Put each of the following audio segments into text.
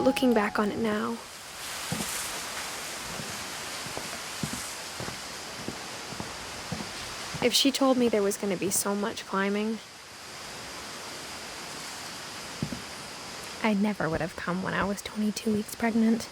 But looking back on it now, if she told me there was going to be so much climbing, I never would have come when I was 22 weeks pregnant.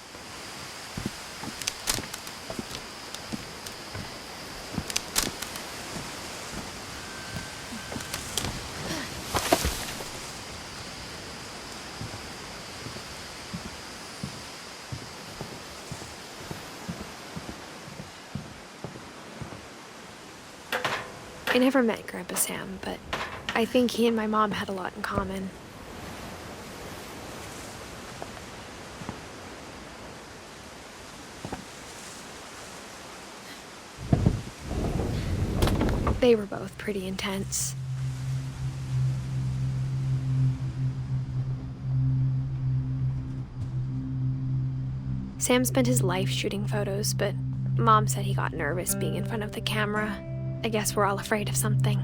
I never met Grandpa Sam, but I think he and my mom had a lot in common. They were both pretty intense. Sam spent his life shooting photos, but Mom said he got nervous being in front of the camera. I guess we're all afraid of something.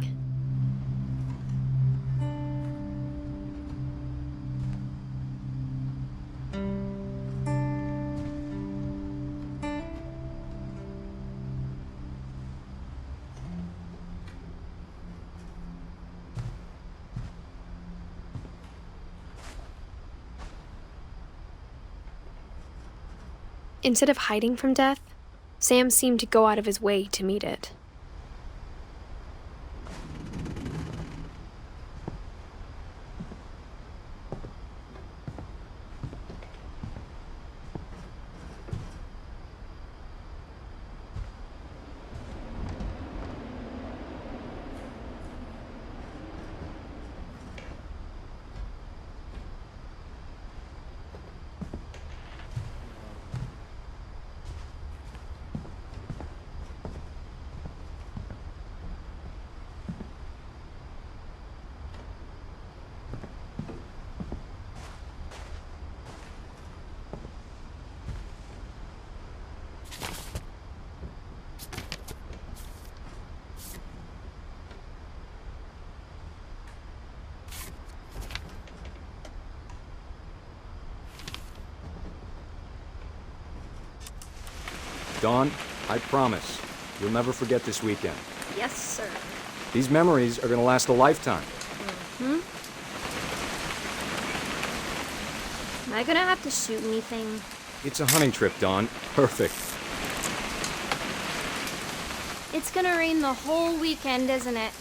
Instead of hiding from death, Sam seemed to go out of his way to meet it. Dawn, I promise, you'll never forget this weekend. Yes, sir. These memories are gonna last a lifetime. Am I gonna have to shoot anything? It's a hunting trip, Dawn. Perfect. It's gonna rain the whole weekend, isn't it?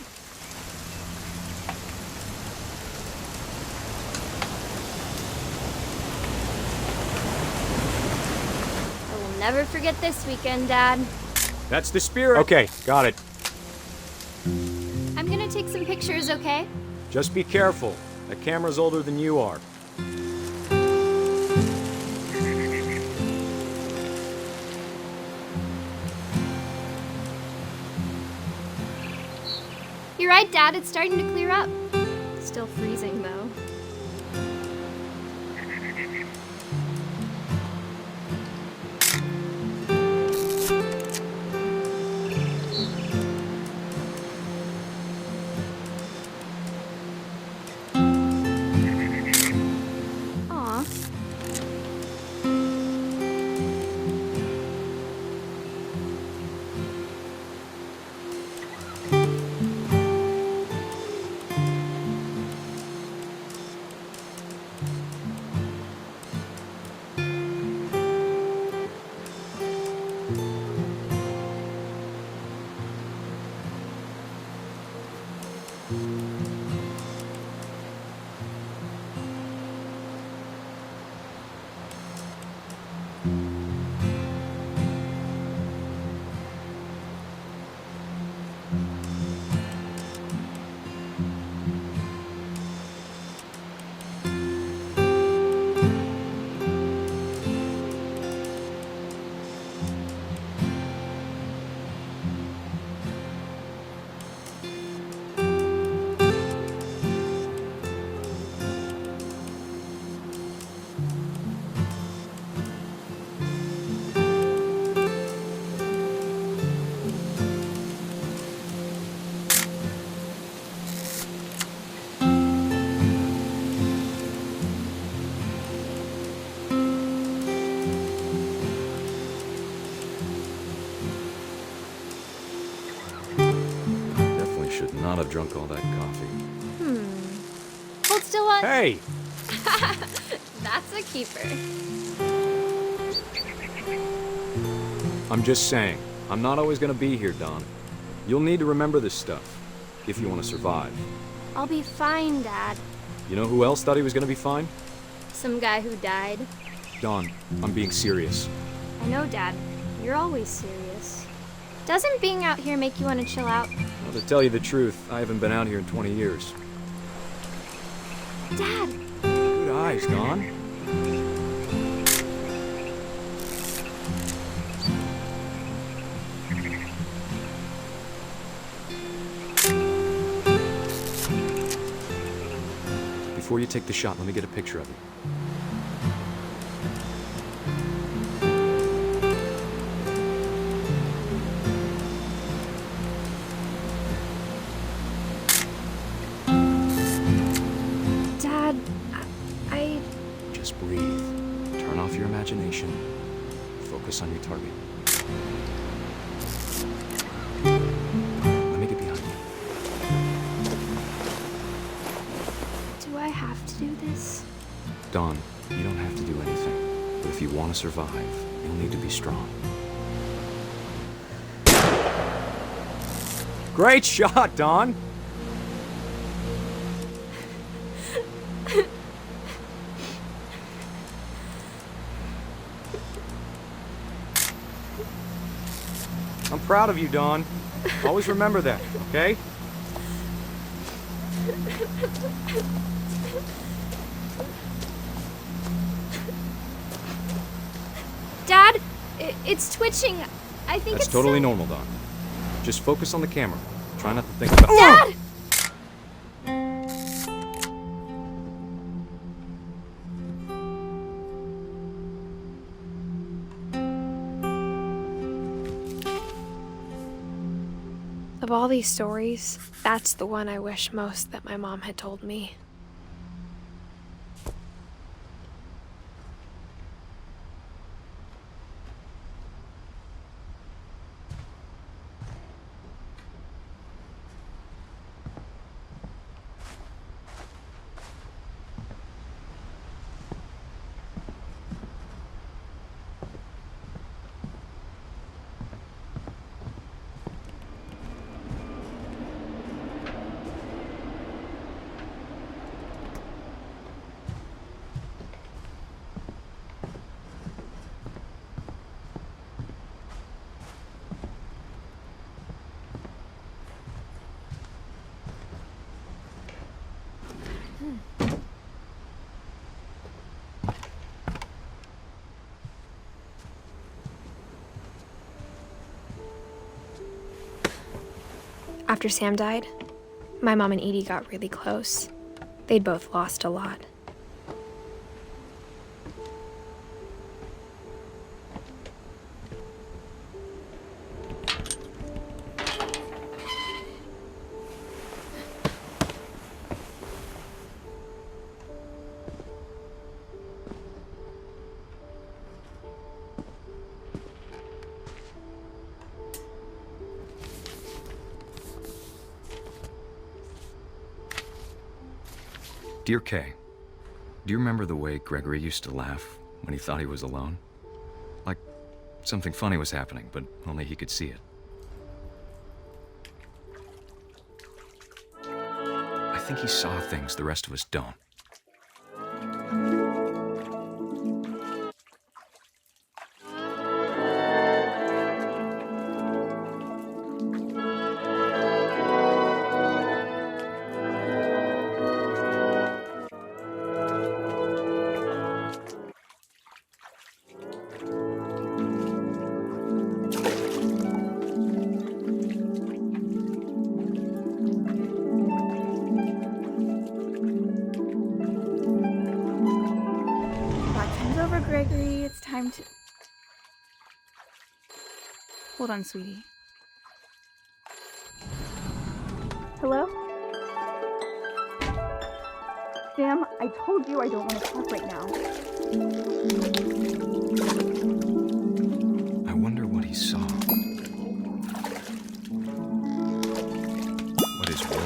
I will never forget this weekend, Dad. That's the spirit. Okay, got it. I'm gonna take some pictures, okay? Just be careful. That camera's older than you are. You're right, Dad. It's starting to clear up. Still freezing, though. Aw. not have drunk all that coffee. Hold still on. Hey! That's a keeper. I'm just saying, I'm not always gonna be here, Don. You'll need to remember this stuff, if you want to survive. I'll be fine, Dad. You know who else thought he was gonna be fine? Some guy who died. Don, I'm being serious. I know, Dad. You're always serious. Doesn't being out here make you want to chill out? Well, to tell you the truth, I haven't been out here in 20 years. Dad! Good eyes, Don. Before you take the shot, let me get a picture of you. Dad, I... Just breathe. Turn off your imagination. Focus on your target. Let me get behind you. Do I have to do this? Don, you don't have to do anything. But if you want to survive, you'll need to be strong. Great shot, Don! I'm proud of you, Don. Always remember that, okay? Dad, it's twitching. I think That's it's totally so- normal, Don. Just focus on the camera. Try not to think about— Dad! Of all these stories, that's the one I wish most that my mom had told me. After Sam died, my mom and Edie got really close. They'd both lost a lot. Dear Kay, do you remember the way Gregory used to laugh when he thought he was alone? Like something funny was happening, but only he could see it. I think he saw things the rest of us don't. Time's over, Gregory. It's time to... Hold on, sweetie. Hello? Sam, I told you I don't want to talk right now. I wonder what he saw. What his will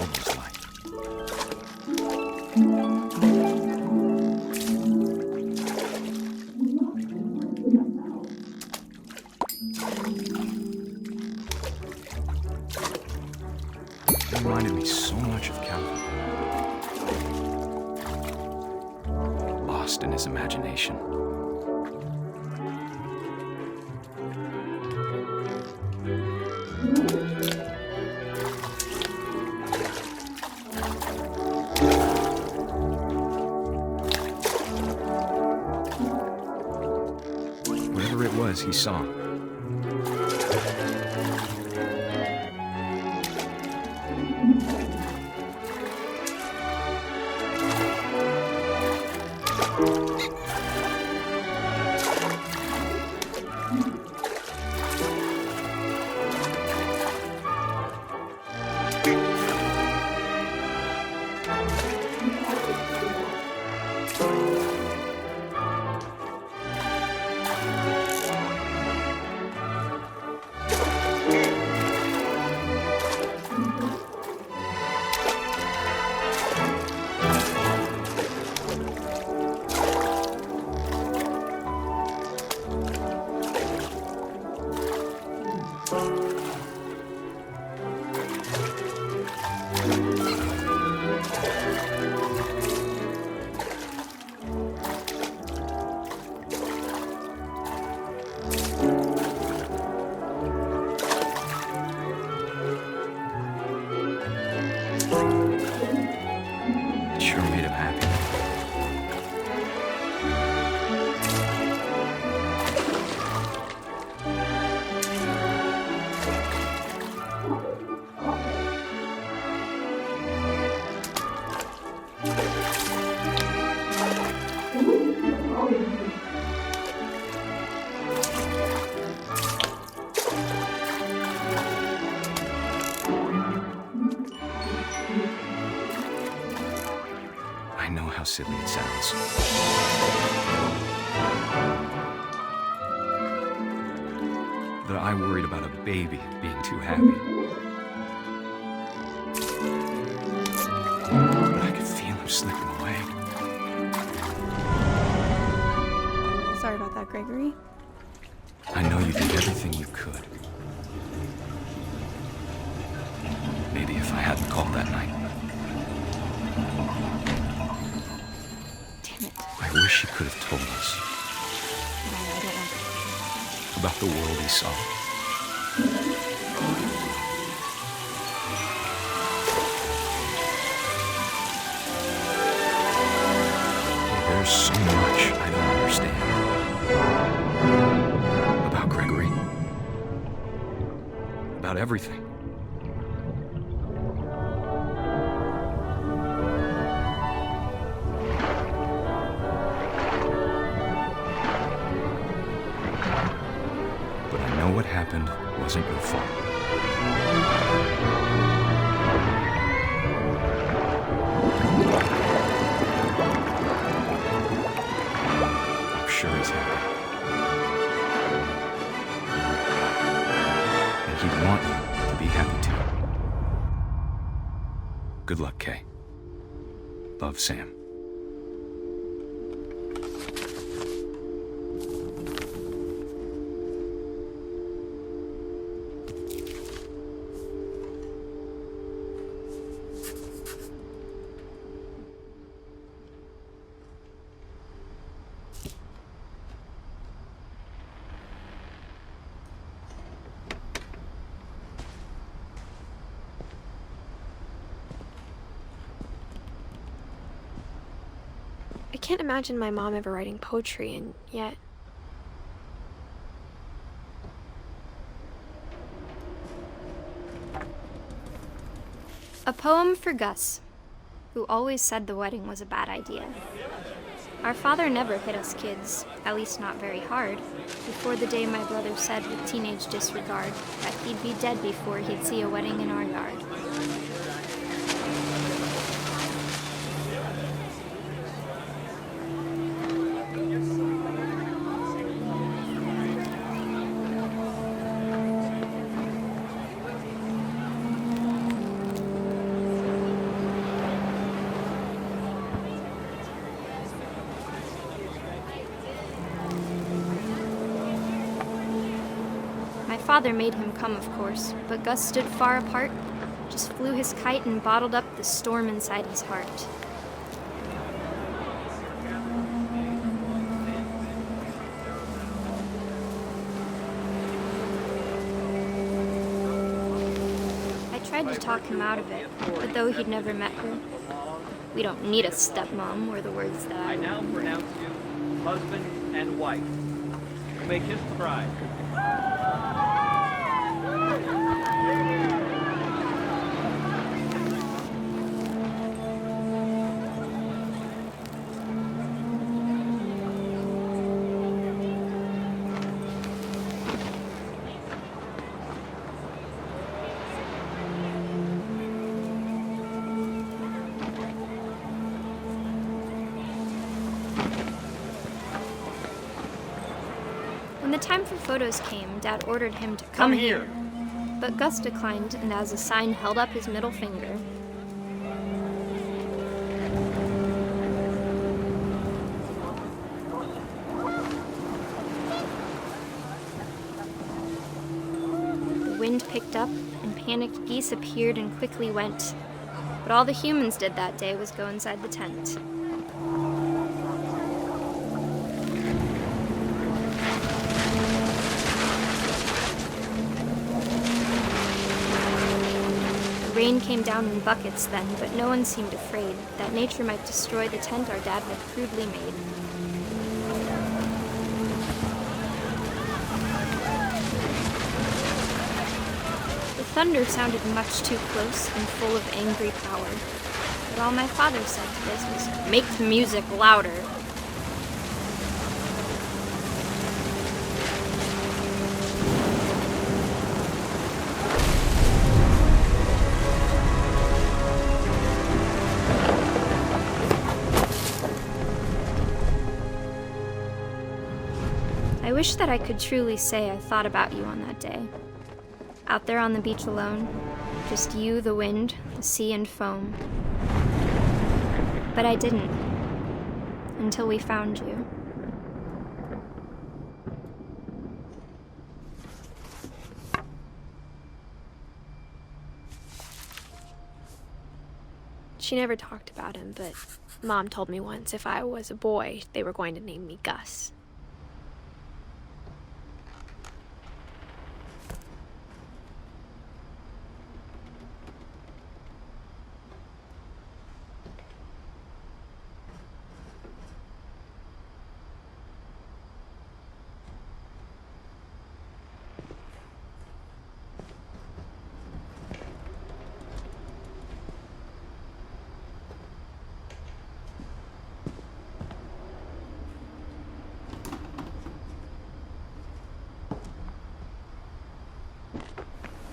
reminded me so much of Calvin. Lost in his imagination. Whatever it was he saw. It sure made him happy. I know how silly it sounds. That I worried about a baby being too happy. But I could feel him slipping away. Sorry about that, Gregory. I know you did everything you could. Maybe if I hadn't called that night. Damn it. I wish he could have told us I don't want about the world he saw. There's so much I don't understand about Gregory. About everything. But I know what happened wasn't your fault. I'm sure he's happy. And he'd want you to be happy too. Good luck, Kay. Love, Sam. I can't imagine my mom ever writing poetry, and yet... A poem for Gus, who always said the wedding was a bad idea. Our father never hit us kids, at least not very hard, before the day my brother said with teenage disregard that he'd be dead before he'd see a wedding in our yard. My father made him come, of course, but Gus stood far apart, just flew his kite and bottled up the storm inside his heart. I tried to talk him out of it, but though he'd never met her, "We don't need a stepmom," were the words that I now pronounce you husband and wife. You may kiss the bride. When the time for photos came, Dad ordered him to come here. But Gus declined, and as a sign held up his middle finger. The wind picked up, and panicked geese appeared and quickly went. But all the humans did that day was go inside the tent. Rain came down in buckets then, but no one seemed afraid that nature might destroy the tent our dad had crudely made. The thunder sounded much too close and full of angry power, but all my father said to this was, "Make the music louder." I wish that I could truly say I thought about you on that day. Out there on the beach alone, just you, the wind, the sea, and foam. But I didn't, until we found you. She never talked about him, but Mom told me once if I was a boy, they were going to name me Gus.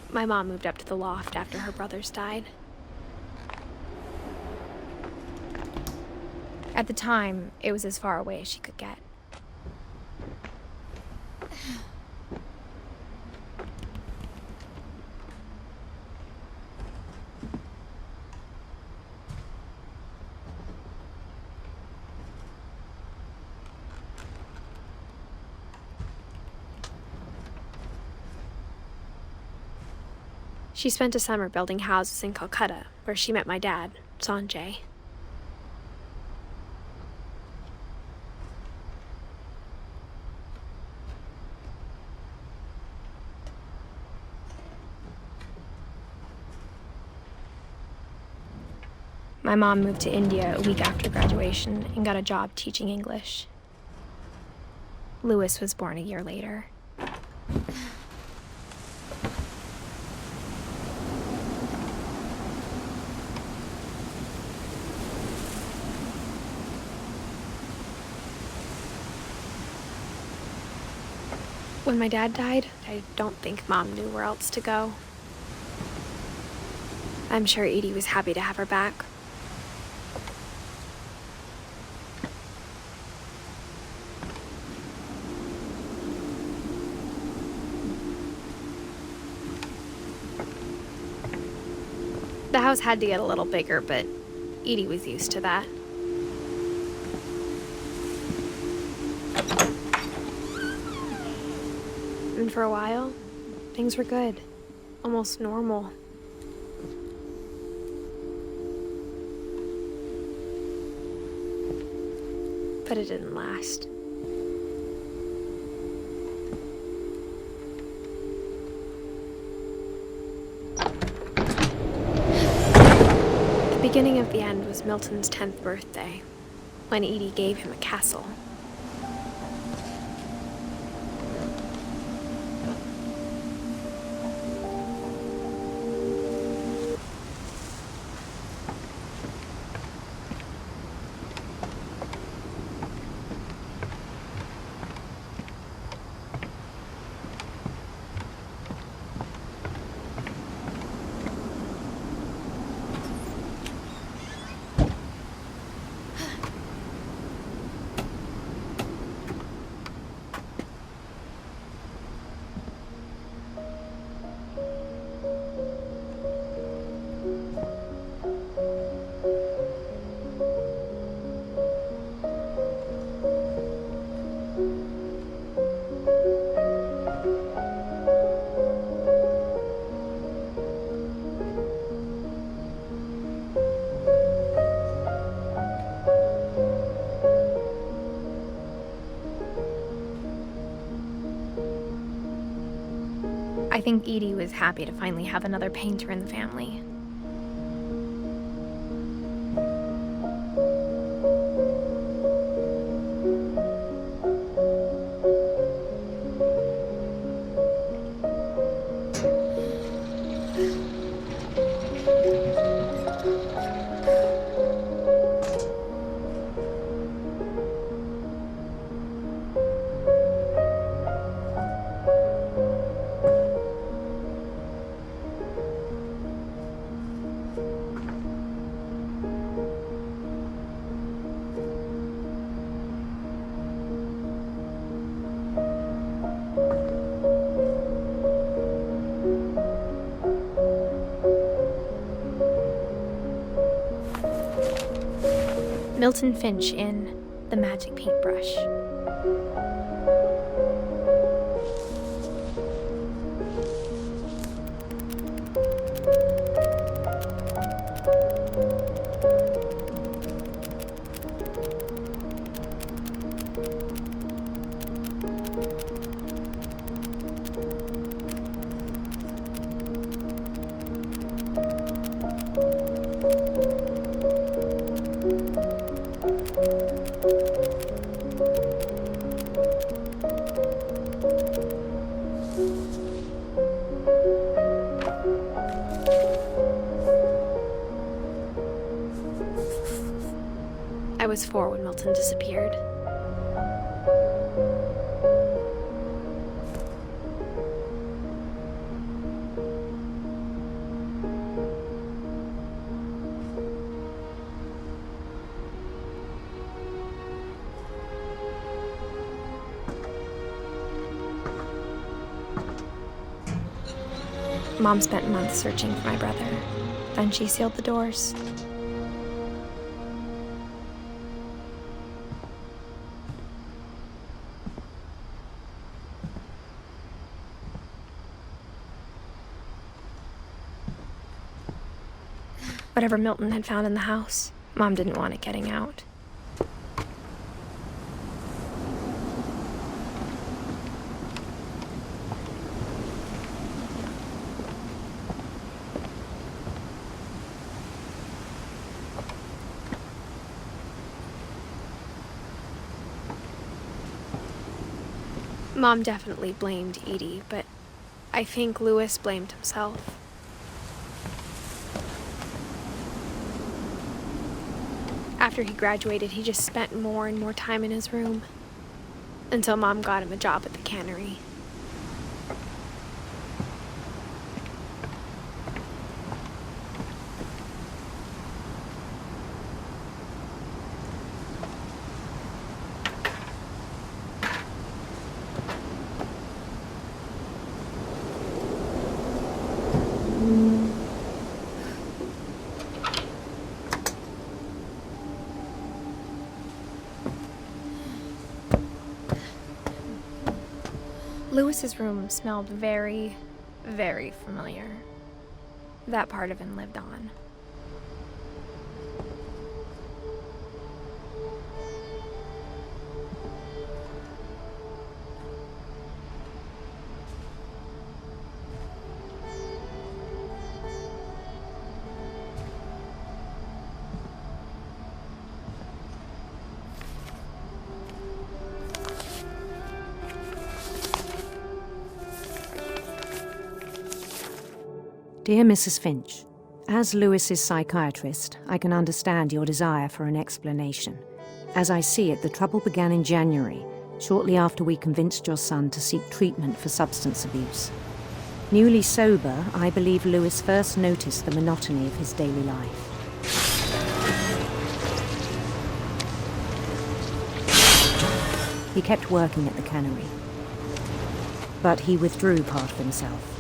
My mom moved up to the loft after her brothers died. At the time, it was as far away as she could get. She spent a summer building houses in Calcutta, where she met my dad, Sanjay. My mom moved to India a week after graduation and got a job teaching English. Louis was born a year later. When my dad died, I don't think Mom knew where else to go. I'm sure Edie was happy to have her back. The house had to get a little bigger, but Edie was used to that. And for a while, things were good. Almost normal. but it didn't last. The beginning of the end was Milton's 10th birthday, when Edie gave him a castle. I think Edie was happy to finally have another painter in the family. Milton Finch in The Magic Paintbrush. I was 4 when Milton disappeared. Mom spent months searching for my brother. Then she sealed the doors. Whatever Milton had found in the house, Mom didn't want it getting out. Mom definitely blamed Edie, but I think Louis blamed himself. After he graduated, he just spent more and more time in his room, until Mom got him a job at the cannery. Louis's room smelled very, very familiar. That part of him lived on. Dear Mrs. Finch, as Lewis's psychiatrist, I can understand your desire for an explanation. As I see it, the trouble began in January, shortly after we convinced your son to seek treatment for substance abuse. Newly sober, I believe Lewis first noticed the monotony of his daily life. He kept working at the cannery, but he withdrew part of himself.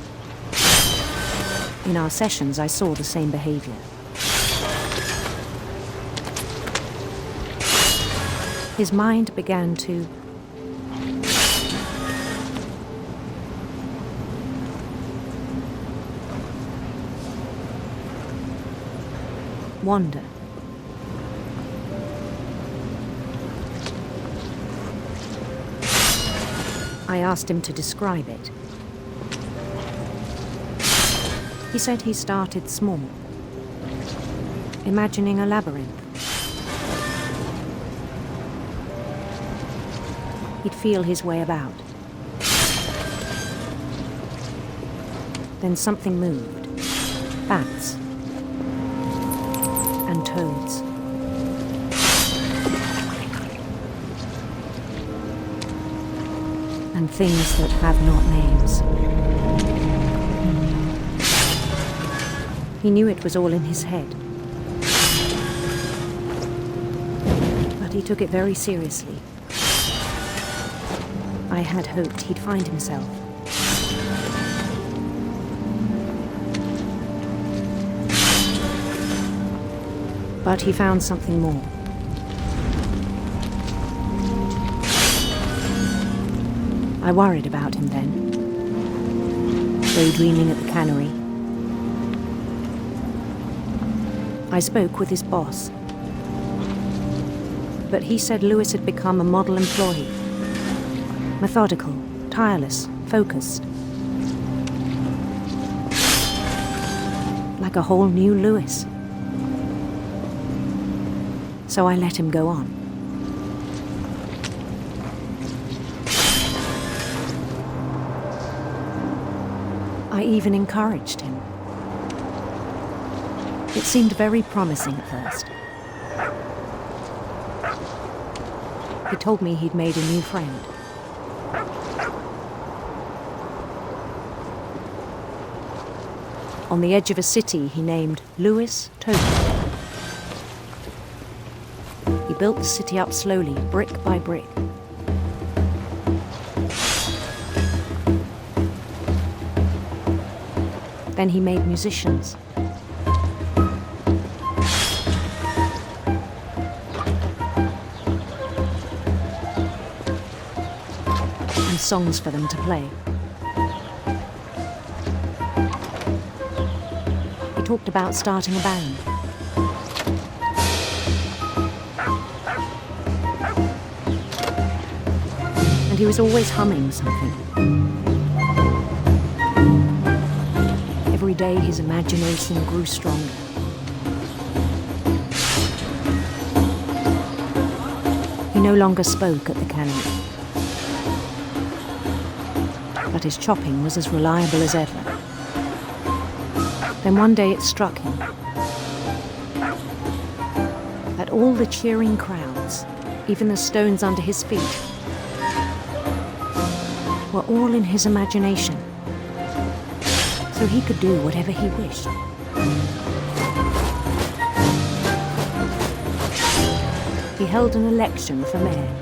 In our sessions, I saw the same behavior. His mind began to wander. I asked him to describe it. He said he started small, imagining a labyrinth. He'd feel his way about. Then something moved. Bats and toads. And things that have not names. He knew it was all in his head. But he took it very seriously. I had hoped he'd find himself. But he found something more. I worried about him then, daydreaming at the cannery. I spoke with his boss, but he said Lewis had become a model employee. Methodical, tireless, focused. Like a whole new Lewis. So I let him go on. I even encouraged him. It seemed very promising at first. He told me he'd made a new friend. On the edge of a city he named Lewis Token. He built the city up slowly, brick by brick. Then he made musicians. And songs for them to play. He talked about starting a band. And he was always humming something. Every day his imagination grew stronger. He no longer spoke at the cannery, but his chopping was as reliable as ever. Then one day it struck him that all the cheering crowds, even the stones under his feet, were all in his imagination, so he could do whatever he wished. He held an election for mayor,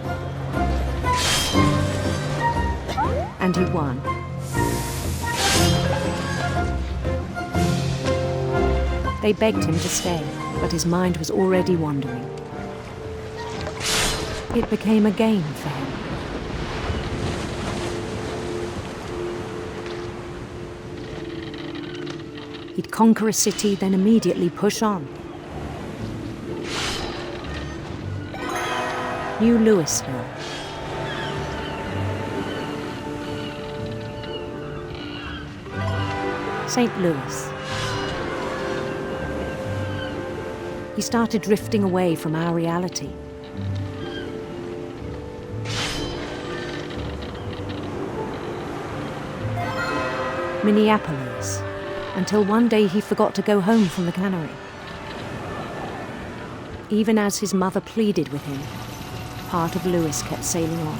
and he won. They begged him to stay, but his mind was already wandering. It became a game for him. He'd conquer a city, then immediately push on. New Louisville. St. Louis. He started drifting away from our reality. Minneapolis. until one day he forgot to go home from the cannery. Even as his mother pleaded with him, part of Lewis kept sailing on.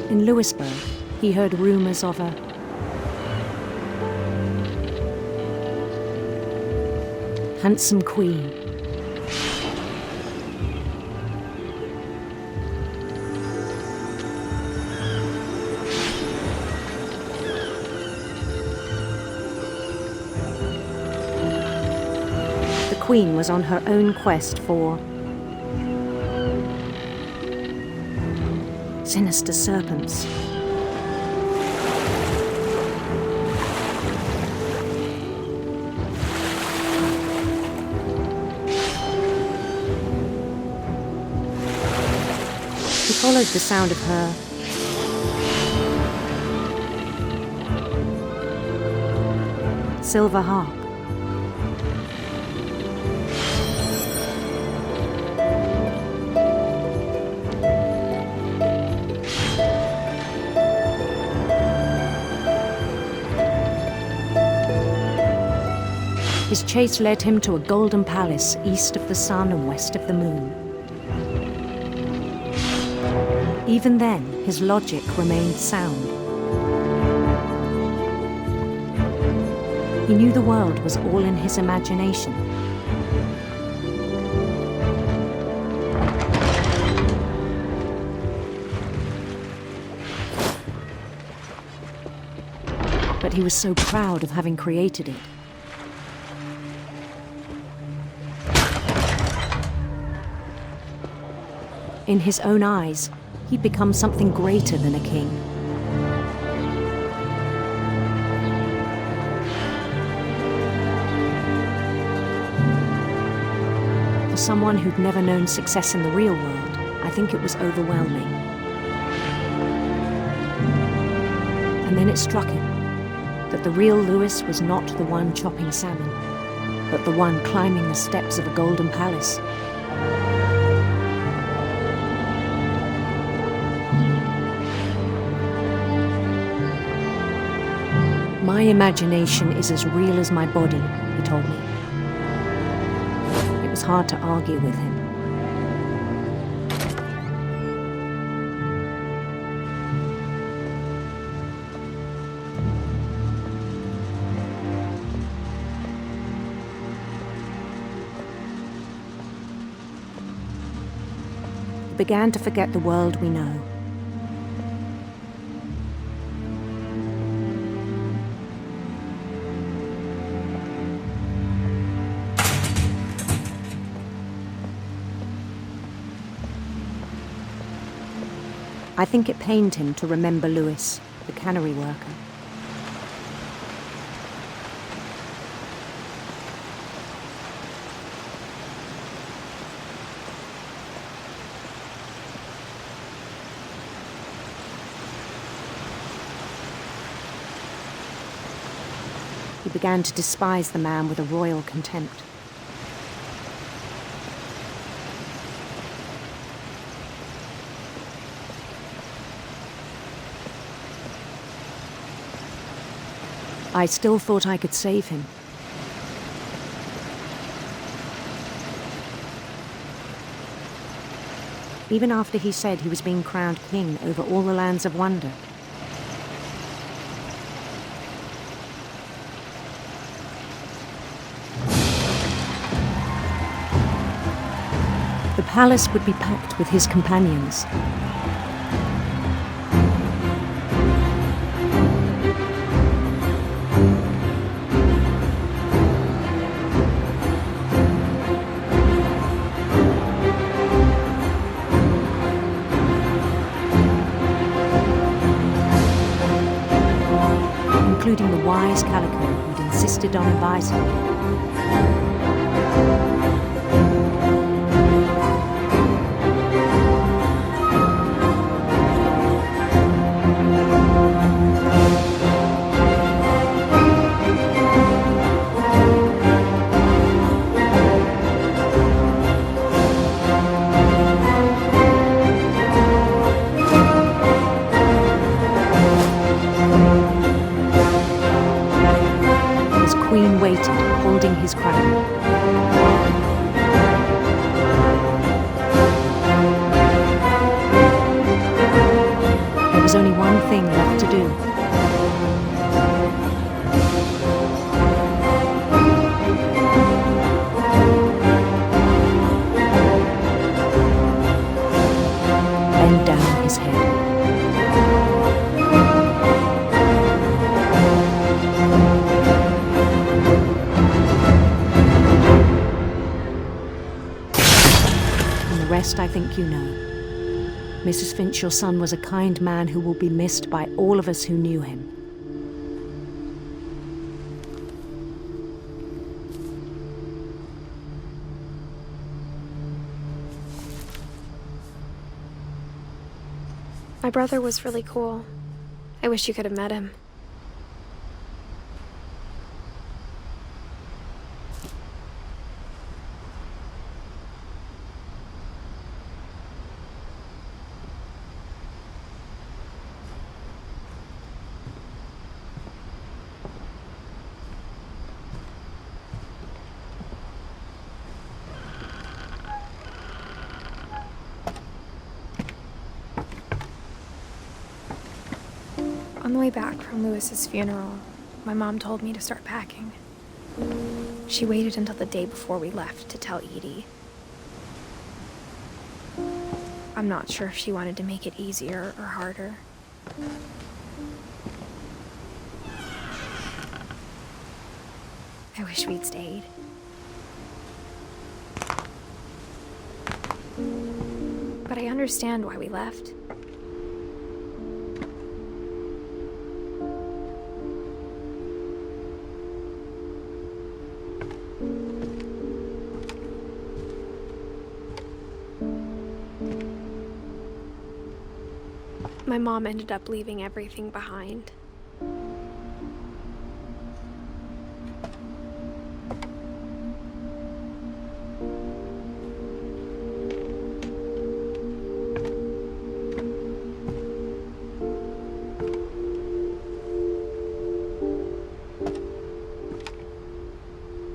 In Lewisburg, he heard rumors of a handsome queen. The queen was on her own quest for sinister serpents. He followed the sound of her silver harp. His chase led him to a golden palace east of the sun and west of the moon. Even then, his logic remained sound. He knew the world was all in his imagination. But he was so proud of having created it. In his own eyes, he'd become something greater than a king. For someone who'd never known success in the real world, I think it was overwhelming. And then it struck him that the real Lewis was not the one chopping salmon, but the one climbing the steps of a golden palace. My imagination is as real as my body, he told me. It was hard to argue with him. He began to forget the world we know. I think it pained him to remember Lewis, the cannery worker. He began to despise the man with a royal contempt. I still thought I could save him. Even after he said he was being crowned king over all the lands of wonder. The palace would be packed with his companions. Including the wise Calico who'd insisted on advising me. his crown. There was only one thing left to do. Bend down his head. And the rest I think you know. Mrs. Finch, your son was a kind man who will be missed by all of us who knew him. My brother was really cool. I wish you could have met him. On the way back from Lewis's funeral, my mom told me to start packing. She waited until the day before we left to tell Edie. I'm not sure if she wanted to make it easier or harder. I wish we'd stayed. But I understand why we left. My mom ended up leaving everything behind.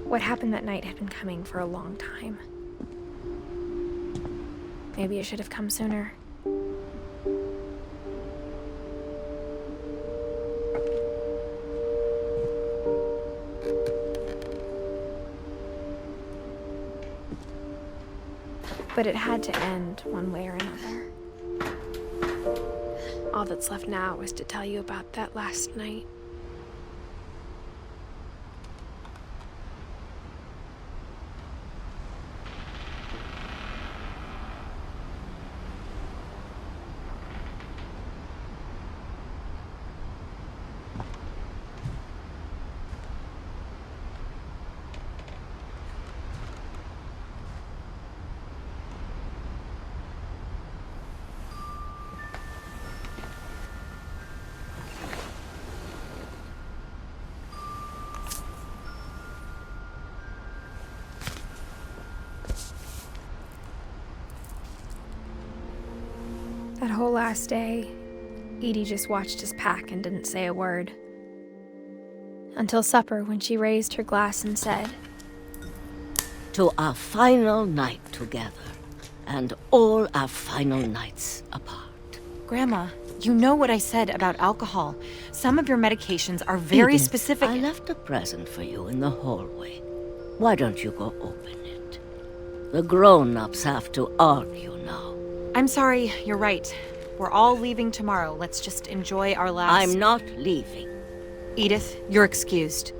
What happened that night had been coming for a long time. Maybe it should have come sooner. But it had to end one way or another. All that's left now is to tell you about that last night. That whole last day, Edie just watched us pack and didn't say a word. Until supper, when she raised her glass and said, "To our final night together, and all our final nights apart." Grandma, you know what I said about alcohol. Some of your medications are very Edith, specific. I left a present for you in the hallway. Why don't you go open it? The grown-ups have to argue now. I'm sorry, you're right. We're all leaving tomorrow. Let's just enjoy our last... I'm not leaving. Edith, you're excused.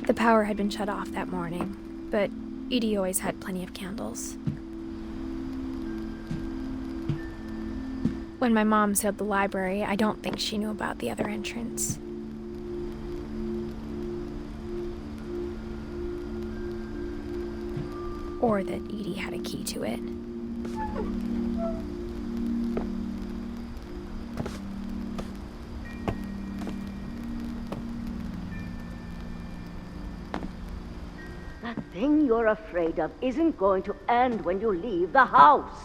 the power had been shut off that morning, but Edie always had plenty of candles. When my mom sealed the library, I don't think she knew about the other entrance. Or that Edie had a key to it. That thing you're afraid of isn't going to end when you leave the house.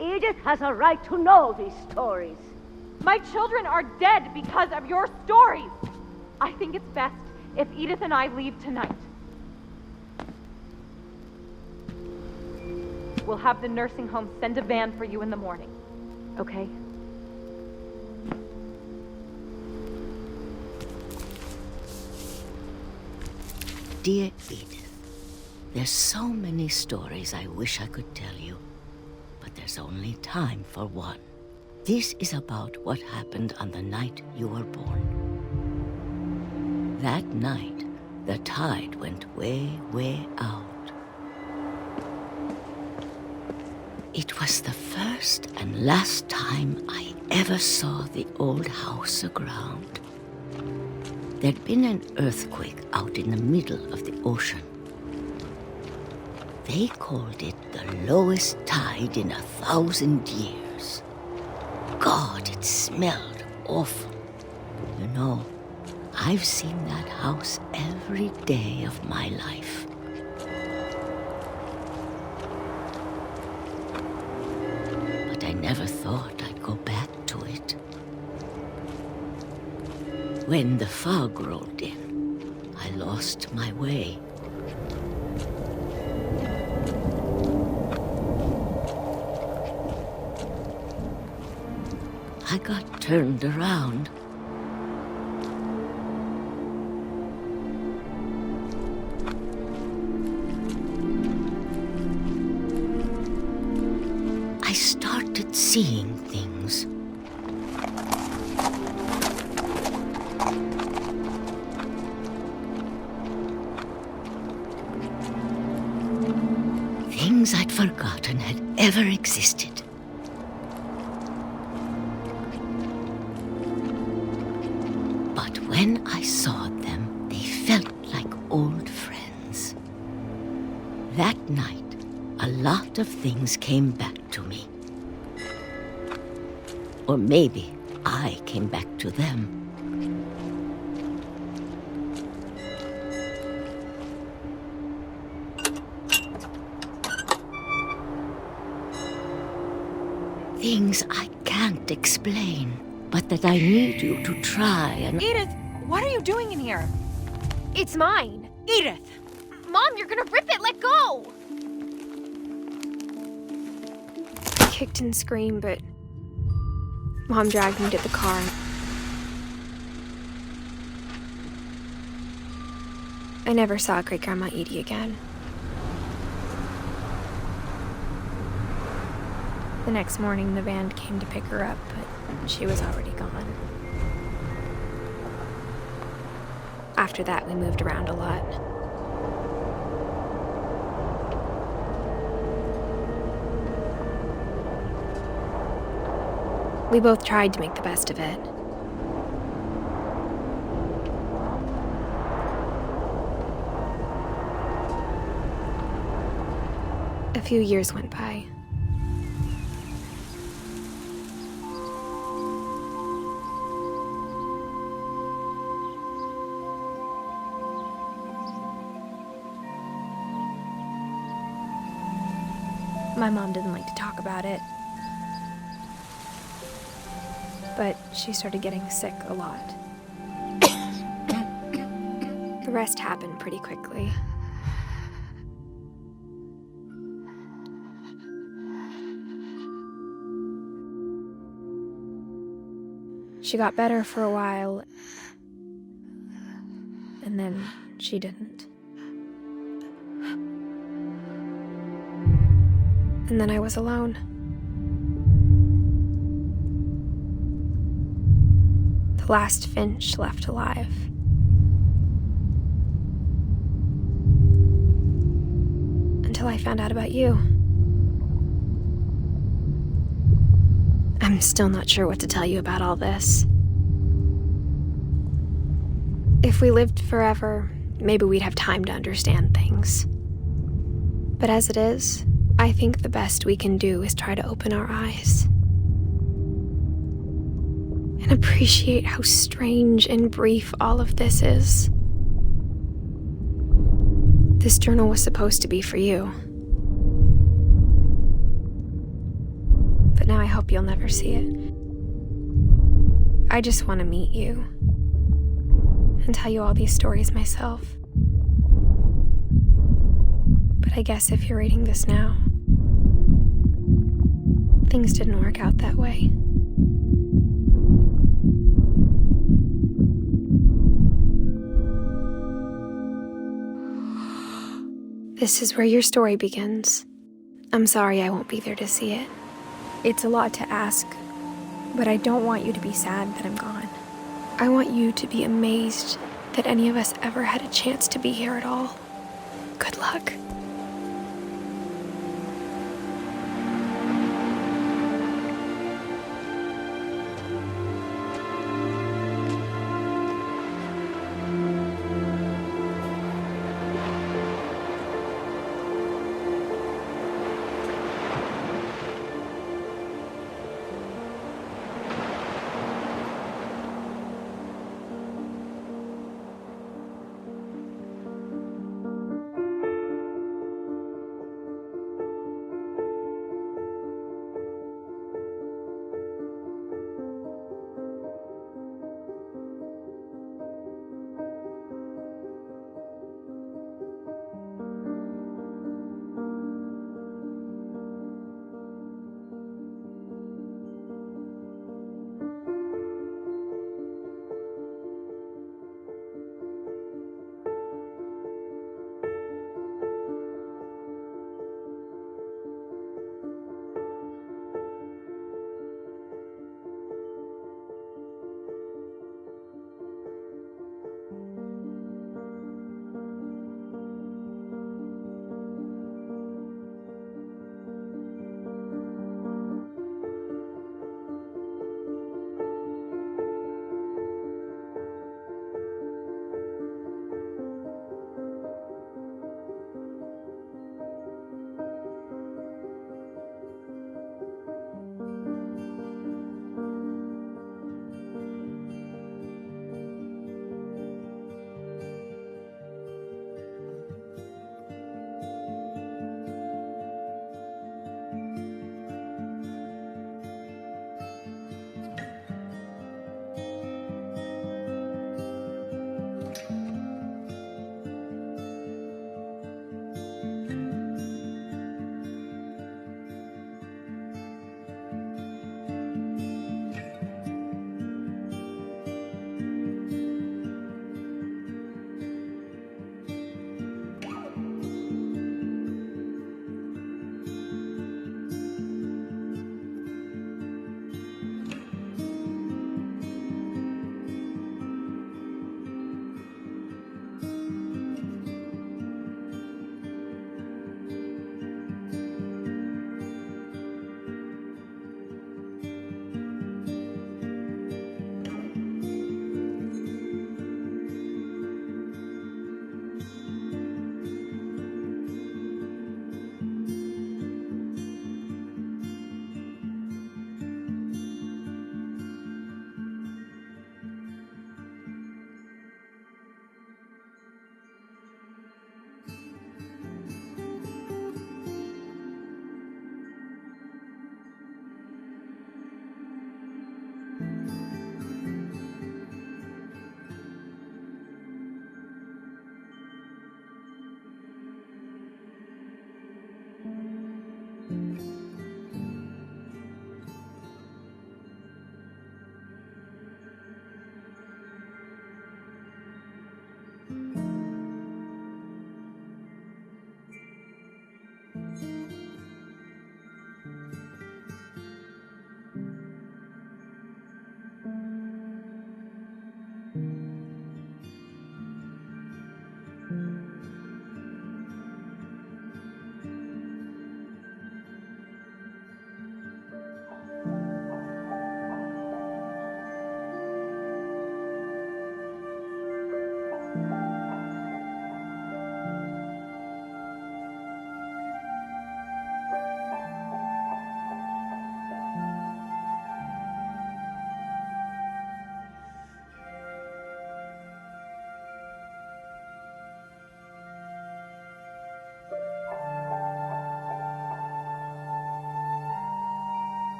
Edith has a right to know these stories. My children are dead because of your stories. I think it's best if Edith and I leave tonight. We'll have the nursing home send a van for you in the morning, okay? Dear Edith, there's so many stories I wish I could tell you, but there's only time for one. This is about what happened on the night you were born. That night, the tide went way, way out. It was the first and last time I ever saw the old house aground. There'd been an earthquake out in the middle of the ocean. They called it the lowest tide in 1,000 years. God, it smelled awful. You know, I've seen that house every day of my life. But I never thought I'd go back to it. When the fog rolled in, I lost my way. I got turned around. I started seeing things. Things I'd forgotten had ever existed. But when I saw them, they felt like old friends. That night, a lot of things came back to me. Or maybe I came back to them. Things I can't explain, but that I need you to try and... Edith, what are you doing in here? It's mine. Edith! Mom, you're gonna rip it! Let go! I kicked and screamed, but Mom dragged me to the car. I never saw Great-Grandma Edie again. The next morning, the van came to pick her up, but she was already gone. After that, we moved around a lot. We both tried to make the best of it. A few years went by. My mom didn't like to talk about it. But she started getting sick a lot. The rest happened pretty quickly. She got better for a while, and then she didn't. And then I was alone. The last Finch left alive. Until I found out about you. I'm still not sure what to tell you about all this. If we lived forever, maybe we'd have time to understand things. But as it is, I think the best we can do is try to open our eyes. And appreciate how strange and brief all of this is. This journal was supposed to be for you. But now I hope you'll never see it. I just want to meet you and tell you all these stories myself. But I guess if you're reading this now, things didn't work out that way. This is where your story begins. I'm sorry I won't be there to see it. It's a lot to ask, but I don't want you to be sad that I'm gone. I want you to be amazed that any of us ever had a chance to be here at all. Good luck.